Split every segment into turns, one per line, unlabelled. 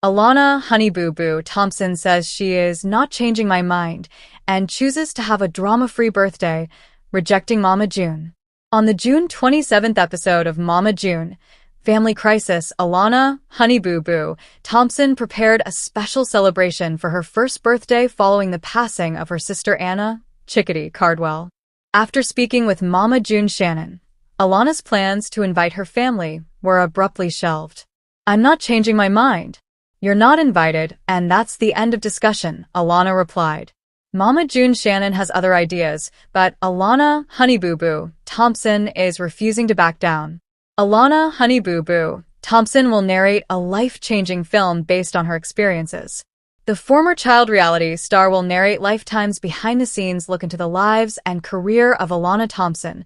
Alana Honey Boo Boo Thompson says she is not changing my mind and chooses to have a drama-free birthday, rejecting Mama June. On the June 27th episode of Mama June, Family Crisis, Alana Honey Boo Boo Thompson prepared a special celebration for her first birthday following the passing of her sister Anna Chickadee Cardwell. After speaking with Mama June Shannon, Alana's plans to invite her family were abruptly shelved. "I'm not changing my mind. You're not invited, and that's the end of discussion," Alana replied. Mama June Shannon has other ideas, but Alana Honey Boo Boo Thompson is refusing to back down. Alana Honey Boo Boo Thompson will narrate a life-changing film based on her experiences. The former child reality star will narrate Lifetime's behind-the-scenes look into the lives and career of Alana Thompson,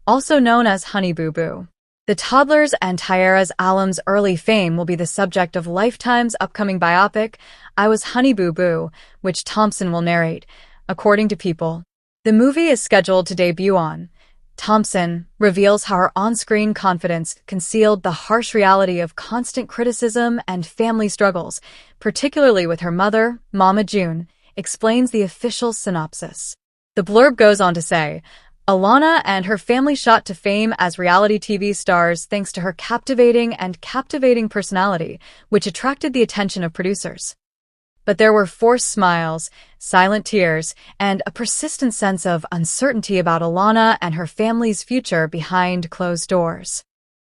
also known as Honey Boo Boo. The toddlers and Tyra's alum's early fame will be the subject of Lifetime's upcoming biopic, I Was Honey Boo Boo, which Thompson will narrate, according to People. The movie is scheduled to debut on. Thompson reveals how her on-screen confidence concealed the harsh reality of constant criticism and family struggles, particularly with her mother, Mama June, explains the official synopsis. The blurb goes on to say, Alana and her family shot to fame as reality TV stars thanks to her captivating personality, which attracted the attention of producers. But there were forced smiles, silent tears, and a persistent sense of uncertainty about Alana and her family's future behind closed doors.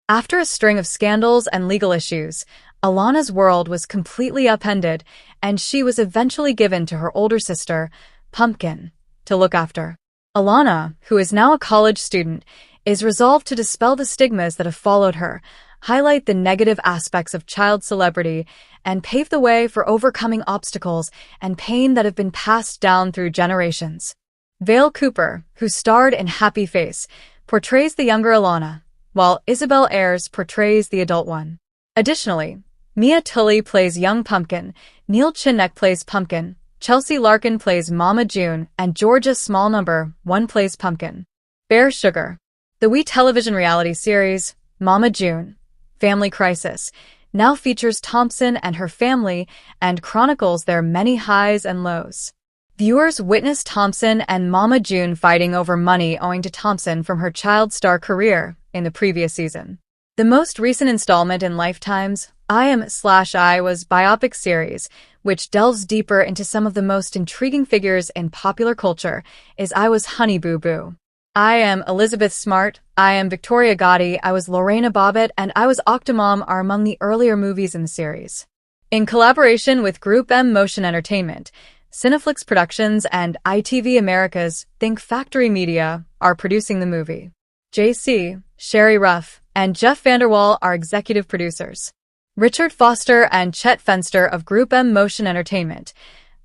After a string of scandals and legal issues, Alana's world was completely upended, and she was eventually given to her older sister, Pumpkin, to look after. Alana, who is now a college student, is resolved to dispel the stigmas that have followed her, highlight the negative aspects of child celebrity, and pave the way for overcoming obstacles and pain that have been passed down through generations. Vale Cooper, who starred in Happy Face, portrays the younger Alana, while Isabel Ayres portrays the adult one. Additionally, Mia Tully plays young Pumpkin, Neil Chinneck plays Pumpkin, Chelsea Larkin plays Mama June, and Georgia Small Number 1 plays Pumpkin. Bear Sugar. The WE television reality series, Mama June, Family Crisis, now features Thompson and her family and chronicles their many highs and lows. Viewers witness Thompson and Mama June fighting over money owing to Thompson from her child star career in the previous season. The most recent installment in Lifetime's I Was biopic series, which delves deeper into some of the most intriguing figures in popular culture, is I Was Honey Boo Boo. I Am Elizabeth Smart, I Am Victoria Gotti, I Was Lorena Bobbitt, and I Was Octomom are among the earlier movies in the series. In collaboration with Group M Motion Entertainment, Cineflix Productions and ITV America's Think Factory Media are producing the movie. J.C., Sherry Ruff, and Jeff Vanderwall are executive producers. Richard Foster and Chet Fenster of Group M Motion Entertainment,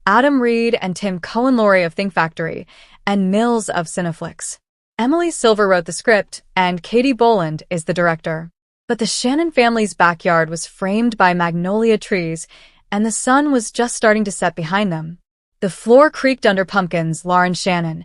Adam Reed and Tim Cohen-Laurie of Think Factory, and Mills of Cineflix. Emily Silver wrote the script, and Katie Boland is the director. But the Shannon family's backyard was framed by magnolia trees, and the sun was just starting to set behind them. The floor creaked under Pumpkin's Lauren Shannon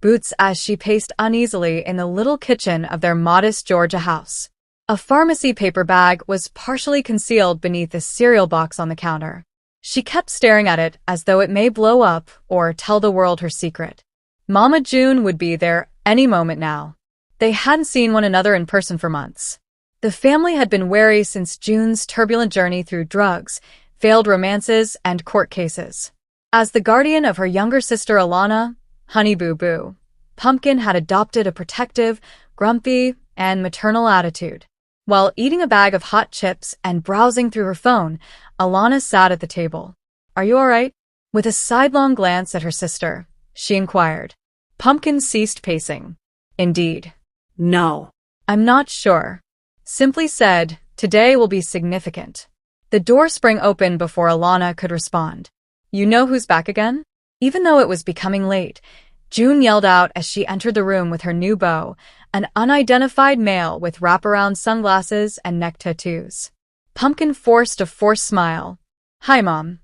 boots as she paced uneasily in the little kitchen of their modest Georgia house. A pharmacy paper bag was partially concealed beneath a cereal box on the counter. She kept staring at it as though it may blow up or tell the world her secret. Mama June would be there any moment now. They hadn't seen one another in person for months. The family had been wary since June's turbulent journey through drugs, failed romances, and court cases. As the guardian of her younger sister Alana, Honey Boo Boo, Pumpkin had adopted a protective, grumpy, and maternal attitude. While eating a bag of hot chips and browsing through her phone, Alana sat at the table. "Are you all right?" With a sidelong glance at her sister, she inquired. Pumpkin ceased pacing. "Indeed.
No.
I'm not sure." Simply said, "Today will be significant." The door sprang open before Alana could respond. "You know who's back again?" Even though it was becoming late, June yelled out as she entered the room with her new beau, an unidentified male with wraparound sunglasses and neck tattoos. Pumpkin forced a forced smile. "Hi, Mom."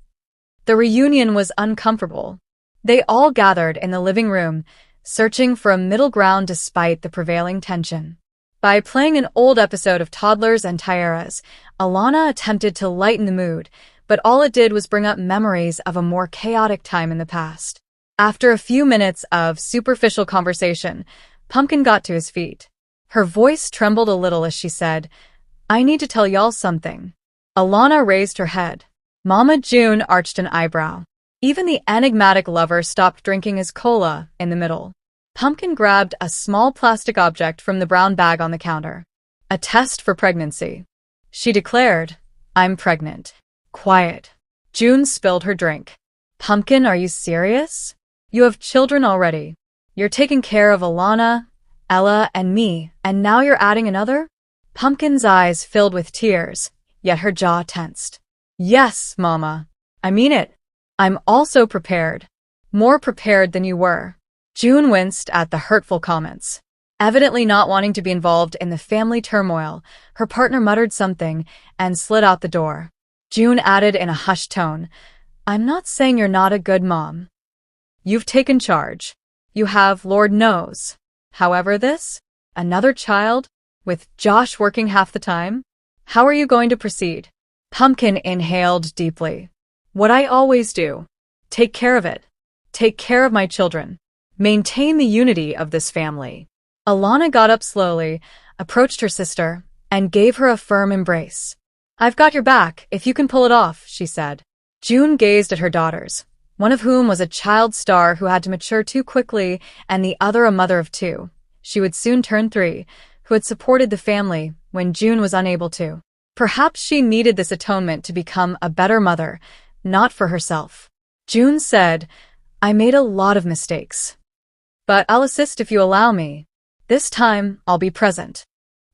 The reunion was uncomfortable. They all gathered in the living room, searching for a middle ground despite the prevailing tension. By playing an old episode of Toddlers and Tiaras, Alana attempted to lighten the mood, but all it did was bring up memories of a more chaotic time in the past. After a few minutes of superficial conversation, Pumpkin got to his feet. Her voice trembled a little as she said, "I need to tell y'all something." Alana raised her head. Mama June arched an eyebrow. Even the enigmatic lover stopped drinking his cola in the middle. Pumpkin grabbed a small plastic object from the brown bag on the counter. "A test for pregnancy," she declared. "I'm pregnant." Quiet. June spilled her drink. "Pumpkin, are you serious? You have children already. You're taking care of Alana, Ella, and me, and now you're adding another?" Pumpkin's eyes filled with tears, yet her jaw tensed. "Yes, Mama. I mean it. I'm also prepared. More prepared than you were." June winced at the hurtful comments. Evidently not wanting to be involved in the family turmoil, her partner muttered something and slid out the door. June added in a hushed tone, "I'm not saying you're not a good mom. You've taken charge. You have, Lord knows. However, this? Another child? With Josh working half the time? How are you going to proceed?" Pumpkin inhaled deeply. "What I always do. Take care of it. Take care of my children. Maintain the unity of this family." Alana got up slowly, approached her sister, and gave her a firm embrace. "I've got your back, if you can pull it off," she said. June gazed at her daughters, one of whom was a child star who had to mature too quickly, and the other a mother of two. She would soon turn 3, who had supported the family when June was unable to. Perhaps she needed this atonement to become a better mother, not for herself. June said, "I made a lot of mistakes, but I'll assist if you allow me. This time, I'll be present."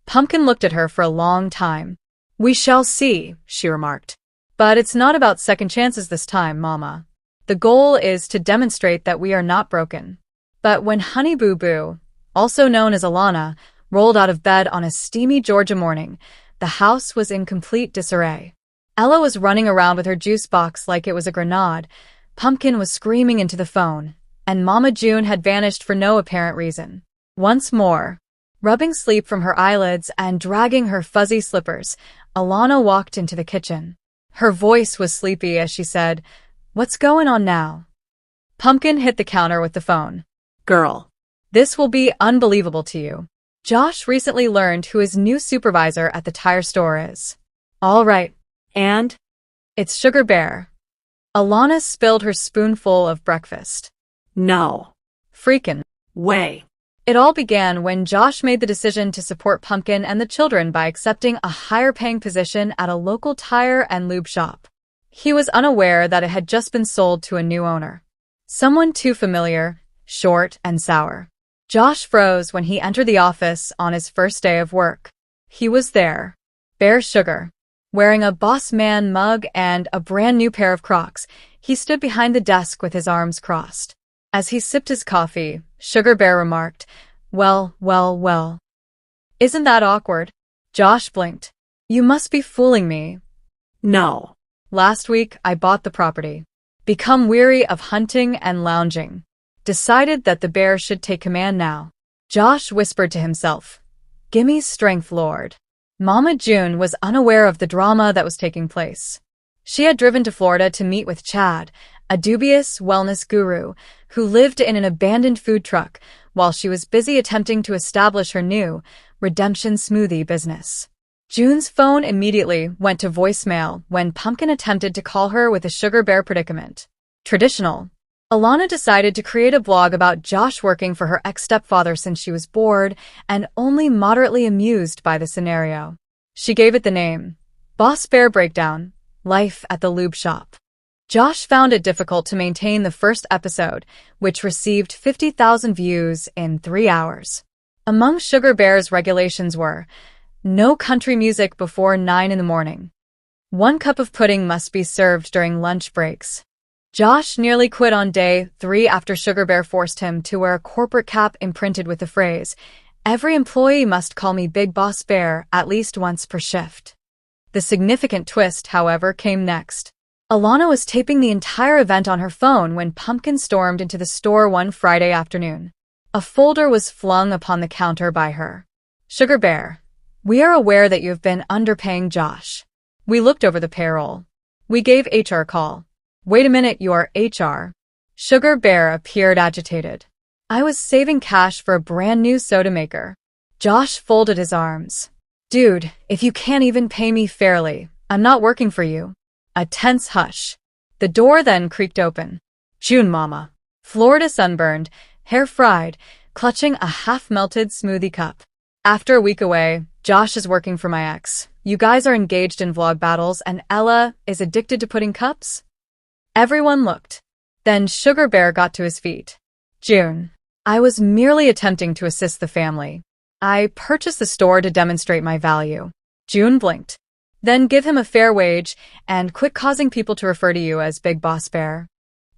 Pumpkin looked at her for a long time. "We shall see," she remarked. "But it's not about second chances this time, Mama. The goal is to demonstrate that we are not broken." But when Honey Boo Boo, also known as Alana, rolled out of bed on a steamy Georgia morning, the house was in complete disarray. Ella was running around with her juice box like it was a grenade, Pumpkin was screaming into the phone, and Mama June had vanished for no apparent reason. Once more, rubbing sleep from her eyelids and dragging her fuzzy slippers, Alana walked into the kitchen. Her voice was sleepy as she said, "What's going on now?" Pumpkin hit the counter with the phone. "Girl, this will be unbelievable to you. Josh recently learned who his new supervisor at the tire store is." "All right. And?" "It's Sugar Bear." Alana spilled her spoonful of breakfast. "No. Freakin' way." It all began when Josh made the decision to support Pumpkin and the children by accepting a higher-paying position at a local tire and lube shop. He was unaware that it had just been sold to a new owner. Someone too familiar, short, and sour. Josh froze when he entered the office on his first day of work. He was there, Bear Sugar, wearing a Boss Man mug and a brand new pair of Crocs. He stood behind the desk with his arms crossed. As he sipped his coffee, Sugar Bear remarked, Well. Isn't that awkward?" Josh blinked. "You must be fooling me." "No. Last week, I bought the property. Become weary of hunting and lounging. Decided that the bear should take command now." Josh whispered to himself, "Gimme strength, Lord." Mama June was unaware of the drama that was taking place. She had driven to Florida to meet with Chad, a dubious wellness guru who lived in an abandoned food truck while she was busy attempting to establish her new redemption smoothie business. June's phone immediately went to voicemail when Pumpkin attempted to call her with a Sugar Bear predicament. Traditional. Alana decided to create a blog about Josh working for her ex-stepfather since she was bored and only moderately amused by the scenario. She gave it the name, Boss Bear Breakdown, Life at the Lube Shop. Josh found it difficult to maintain the first episode, which received 50,000 views in 3 hours. Among Sugar Bear's regulations were, no country music before 9 in the morning. 1 cup of pudding must be served during lunch breaks. Josh nearly quit on day 3 after Sugar Bear forced him to wear a corporate cap imprinted with the phrase, "Every employee must call me Big Boss Bear at least once per shift." The significant twist, however, came next. Alana was taping the entire event on her phone when Pumpkin stormed into the store one Friday afternoon. A folder was flung upon the counter by her. "Sugar Bear, we are aware that you have been underpaying Josh. We looked over the payroll. We gave HR call. Wait a minute, you're HR. Sugar Bear appeared agitated. I was saving cash for a brand new soda maker. Josh folded his arms. Dude, if you can't even pay me fairly, I'm not working for you. A tense hush. The door then creaked open. June mama. Florida sunburned, hair fried, clutching a half-melted smoothie cup. After a week away, Josh is working for my ex. You guys are engaged in vlog battles and Ella is addicted to putting cups? Everyone looked. Then Sugar Bear got to his feet. June. I was merely attempting to assist the family. I purchased the store to demonstrate my value. June blinked. Then give him a fair wage and quit causing people to refer to you as Big Boss Bear.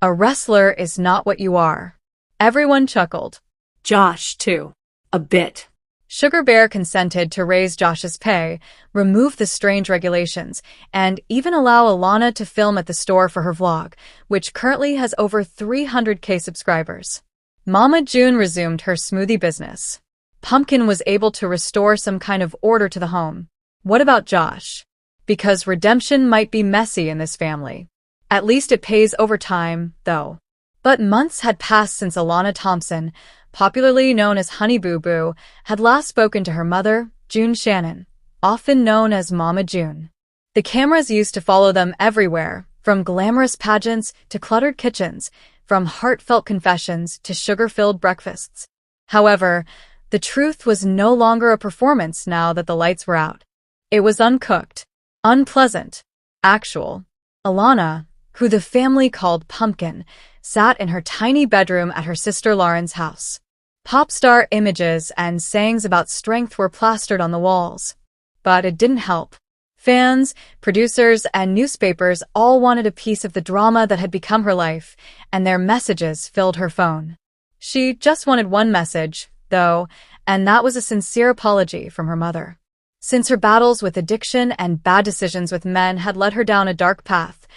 A wrestler is not what you are. Everyone chuckled.
Josh, too. A bit.
Sugar Bear consented to raise Josh's pay, remove the strange regulations, and even allow Alana to film at the store for her vlog, which currently has over 300K subscribers. Mama June resumed her smoothie business. Pumpkin was able to restore some kind of order to the home. What about Josh? Because redemption might be messy in this family. At least it pays overtime, though. But months had passed since Alana Thompson, popularly known as Honey Boo Boo, had last spoken to her mother, June Shannon, often known as Mama June. The cameras used to follow them everywhere, from glamorous pageants to cluttered kitchens, from heartfelt confessions to sugar-filled breakfasts. However, the truth was no longer a performance now that the lights were out. It was uncooked, unpleasant, actual. Alana, who the family called Pumpkin, sat in her tiny bedroom at her sister Lauren's house. Pop star images and sayings about strength were plastered on the walls. But it didn't help. Fans, producers, and newspapers all wanted a piece of the drama that had become her life, and their messages filled her phone. She just wanted one message, though, and that was a sincere apology from her mother. Since her battles with addiction and bad decisions with men had led her down a dark path,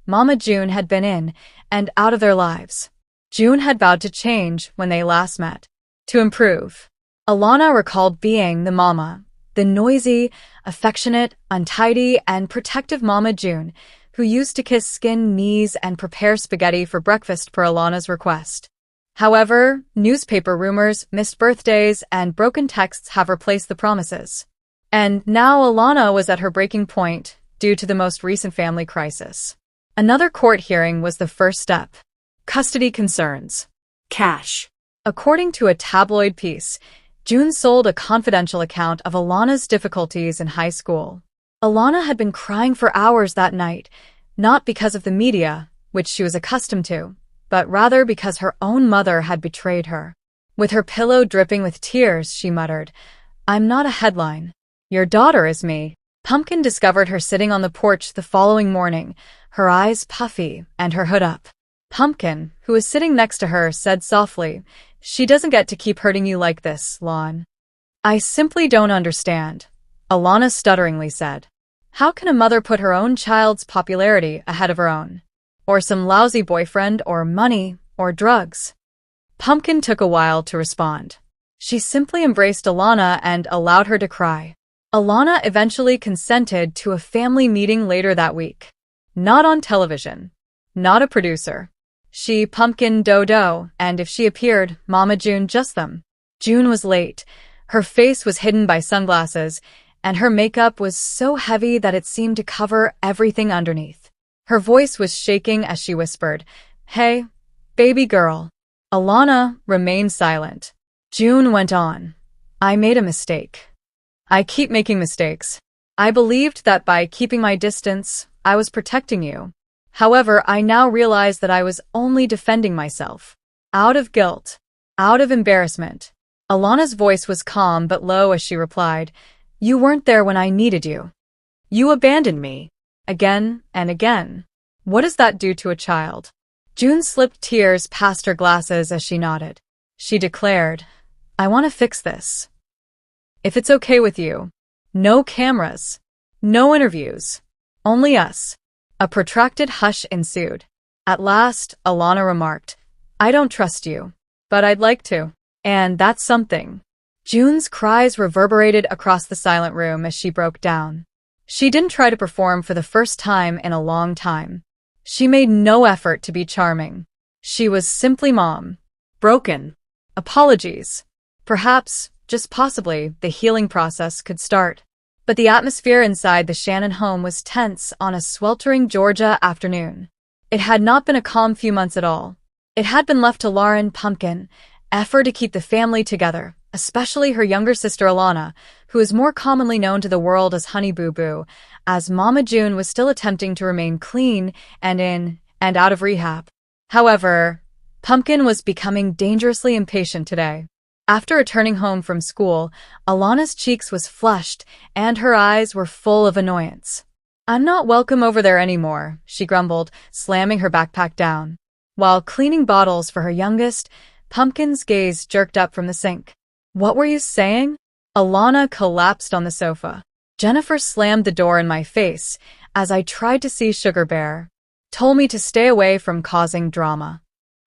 Mama June had been in and out of their lives. June had vowed to change when they last met, to improve. Alana recalled being the mama, the noisy, affectionate, untidy, and protective Mama June, who used to kiss skin knees and prepare spaghetti for breakfast per Alana's request. However, newspaper rumors, missed birthdays, and broken texts have replaced the promises. And now Alana was at her breaking point due to the most recent family crisis. Another court hearing was the first step. Custody concerns.
Cash.
According to a tabloid piece, June sold a confidential account of Alana's difficulties in high school. Alana had been crying for hours that night, not because of the media, which she was accustomed to, but rather because her own mother had betrayed her. With her pillow dripping with tears, she muttered, "I'm not a headline. Your daughter is me." Pumpkin discovered her sitting on the porch the following morning, her eyes puffy and her hood up. Pumpkin, who was sitting next to her, said softly, "She doesn't get to keep hurting you like this, Lon." "I simply don't understand," Alana stutteringly said. "How can a mother put her own child's popularity ahead of her own? Or some lousy boyfriend, or money, or drugs?" Pumpkin took a while to respond. She simply embraced Alana and allowed her to cry. Alana eventually consented to a family meeting later that week. Not on television. Not a producer. She, Pumpkin, Dodo, and if she appeared, Mama June just them. June was late. Her face was hidden by sunglasses, and her makeup was so heavy that it seemed to cover everything underneath. Her voice was shaking as she whispered, "Hey, baby girl." Alana remained silent. June went on, "I made a mistake. I keep making mistakes. I believed that by keeping my distance, I was protecting you. However, I now realize that I was only defending myself. Out of guilt. Out of embarrassment." Alana's voice was calm but low as she replied, "You weren't there when I needed you. You abandoned me. Again and again. What does that do to a child?" June slipped tears past her glasses as she nodded. She declared, "I want to fix this. If it's okay with you. No cameras. No interviews. Only us." A protracted hush ensued. At last, Alana remarked, "I don't trust you, but I'd like to. And that's something." June's cries reverberated across the silent room as she broke down. She didn't try to perform for the first time in a long time. She made no effort to be charming. She was simply mom. Broken. Apologies. Perhaps, just possibly, the healing process could start. But the atmosphere inside the Shannon home was tense on a sweltering Georgia afternoon. It had not been a calm few months at all. It had been left to Lauren Pumpkin, effort to keep the family together, especially her younger sister Alana, who is more commonly known to the world as Honey Boo Boo, as Mama June was still attempting to remain clean and in and out of rehab. However, Pumpkin was becoming dangerously impatient today. After returning home from school, Alana's cheeks was flushed and her eyes were full of annoyance. "I'm not welcome over there anymore," she grumbled, slamming her backpack down. While cleaning bottles for her youngest, Pumpkin's gaze jerked up from the sink. "What were you saying?" Alana collapsed on the sofa. "Jennifer slammed the door in my face as I tried to see Sugar Bear. Told me to stay away from causing drama."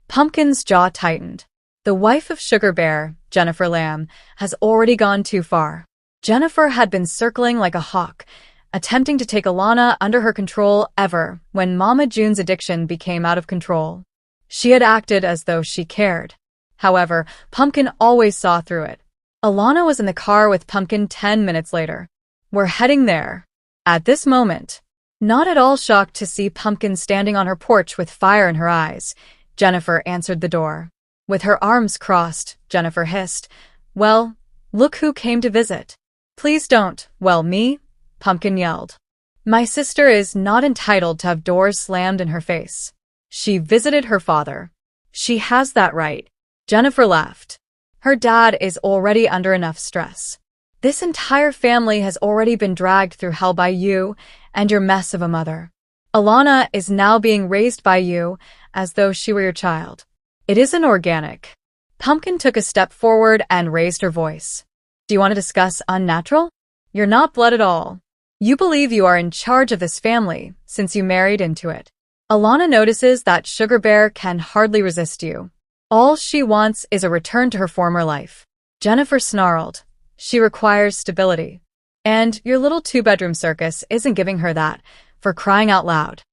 Pumpkin's jaw tightened. The wife of Sugar Bear, Jennifer Lamb, has already gone too far. Jennifer had been circling like a hawk, attempting to take Alana under her control ever when Mama June's addiction became out of control. She had acted as though she cared. However, Pumpkin always saw through it. Alana was in the car with Pumpkin 10 minutes later. "We're heading there." At this moment, not at all shocked to see Pumpkin standing on her porch with fire in her eyes, Jennifer answered the door. With her arms crossed, Jennifer hissed, "Well, look who came to visit." "Please don't, well me," Pumpkin yelled. "My sister is not entitled to have doors slammed in her face. She visited her father. She has that right." Jennifer laughed. "Her dad is already under enough stress. This entire family has already been dragged through hell by you and your mess of a mother. Alana is now being raised by you as though she were your child. It isn't organic." Pumpkin took a step forward and raised her voice. "Do you want to discuss unnatural? You're not blood at all. You believe you are in charge of this family since you married into it. Alana notices that Sugar Bear can hardly resist you. All she wants is a return to her former life." Jennifer snarled. "She requires stability. And your little two-bedroom circus isn't giving her that, for crying out loud."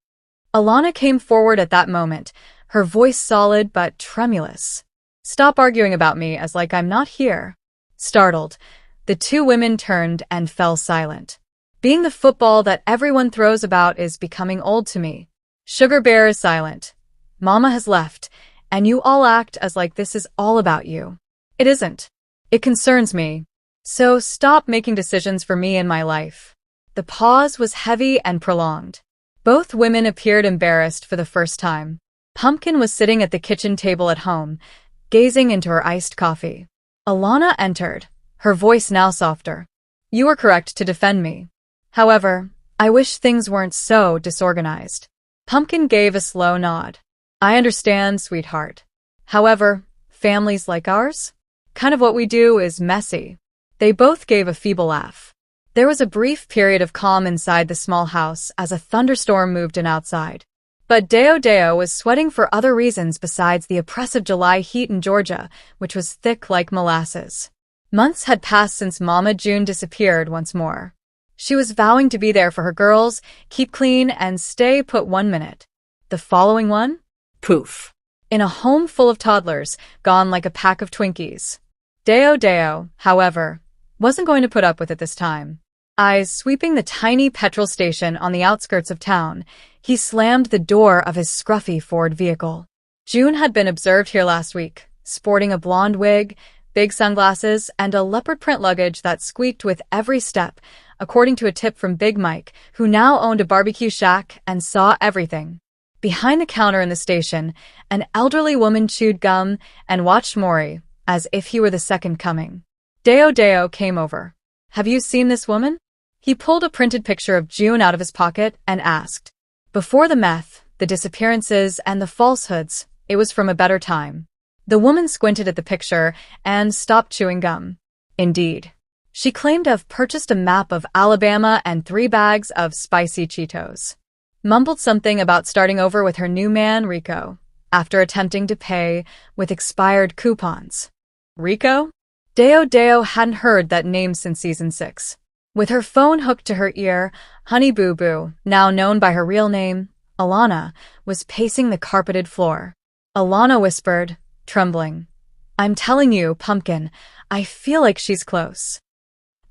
Alana came forward at that moment, her voice solid but tremulous. "Stop arguing about me as like I'm not here." Startled, the two women turned and fell silent. "Being the football that everyone throws about is becoming old to me." Sugar Bear is silent. "Mama has left, and you all act as like this is all about you. It isn't. It concerns me. So stop making decisions for me in my life." The pause was heavy and prolonged. Both women appeared embarrassed for the first time. Pumpkin was sitting at the kitchen table at home, gazing into her iced coffee. Alana entered, her voice now softer. "You were correct to defend me. However, I wish things weren't so disorganized." Pumpkin gave a slow nod. "I understand, sweetheart. However, families like ours? Kind of what we do is messy." They both gave a feeble laugh. There was a brief period of calm inside the small house as a thunderstorm moved in outside. But Deo was sweating for other reasons besides the oppressive July heat in Georgia, which was thick like molasses. Months had passed since Mama June disappeared once more. She was vowing to be there for her girls, keep clean, and stay put 1 minute. The following one?
Poof.
In a home full of toddlers, gone like a pack of Twinkies. Deo, however, wasn't going to put up with it this time. Eyes sweeping the tiny petrol station on the outskirts of town, he slammed the door of his scruffy Ford vehicle. June had been observed here last week, sporting a blonde wig, big sunglasses, and a leopard print luggage that squeaked with every step, according to a tip from Big Mike, who now owned a barbecue shack and saw everything. Behind the counter in the station, an elderly woman chewed gum and watched Maury, as if he were the second coming. Deo came over. "Have you seen this woman?" He pulled a printed picture of June out of his pocket and asked. Before the meth, the disappearances, and the falsehoods, it was from a better time. The woman squinted at the picture and stopped chewing gum. Indeed. She claimed to have purchased a map of Alabama and 3 bags of spicy Cheetos. Mumbled something about starting over with her new man, Rico, after attempting to pay with expired coupons. Rico? Deo hadn't heard that name since season 6. With her phone hooked to her ear, Honey Boo Boo, now known by her real name, Alana, was pacing the carpeted floor. Alana whispered, trembling, "I'm telling you, Pumpkin, I feel like she's close."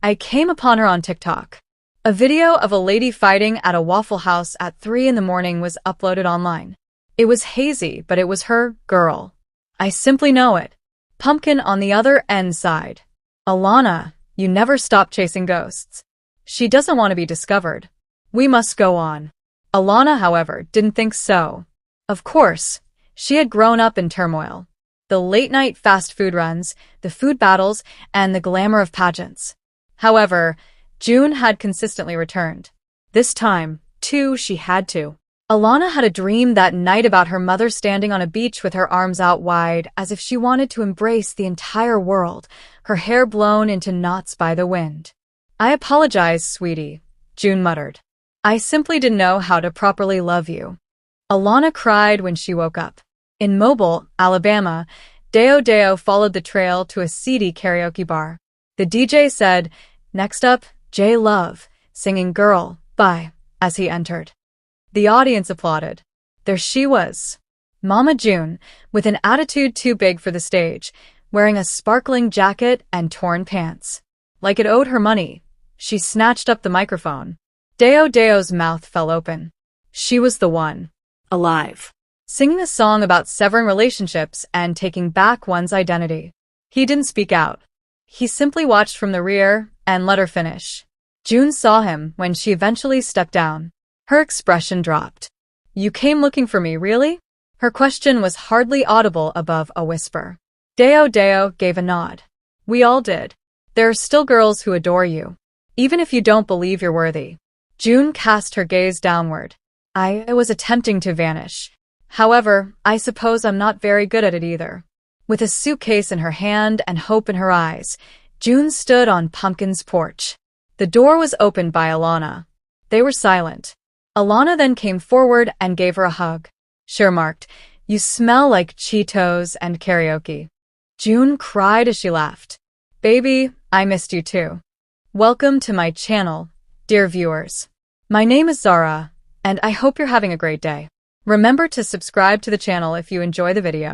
I came upon her on TikTok. A video of a lady fighting at a Waffle House at 3 in the morning was uploaded online. It was hazy, but it was her girl. I simply know it. Pumpkin on the other end sighed. "Alana, you never stop chasing ghosts. She doesn't want to be discovered. We must go on." Alana, however, didn't think so. Of course, she had grown up in turmoil. The late-night fast food runs, the food battles, and the glamour of pageants. However, June had consistently returned. This time, too, she had to. Alana had a dream that night about her mother standing on a beach with her arms out wide as if she wanted to embrace the entire world, her hair blown into knots by the wind. "I apologize, sweetie," June muttered. "I simply didn't know how to properly love you." Alana cried when she woke up. In Mobile, Alabama, Deo Deo followed the trail to a seedy karaoke bar. The DJ said, "Next up, J Love, singing Girl, Bye," as he entered. The audience applauded. There she was, Mama June, with an attitude too big for the stage, wearing a sparkling jacket and torn pants. Like it owed her money, she snatched up the microphone. Deo Deo's mouth fell open. She was the one.
Alive.
Singing a song about severing relationships and taking back one's identity. He didn't speak out. He simply watched from the rear and let her finish. June saw him when she eventually stepped down. Her expression dropped. "You came looking for me, really?" Her question was hardly audible above a whisper. Deo Deo gave a nod. "We all did. There are still girls who adore you, even if you don't believe you're worthy." June cast her gaze downward. I was attempting to vanish. However, I suppose I'm not very good at it either." With a suitcase in her hand and hope in her eyes, June stood on Pumpkin's porch. The door was opened by Alana. They were silent. Alana then came forward and gave her a hug. She remarked, "You smell like Cheetos and karaoke." June cried as she laughed. "Baby, I missed you too." Welcome to my channel, dear viewers. My name is Zara, and I hope you're having a great day. Remember to subscribe to the channel if you enjoy the video.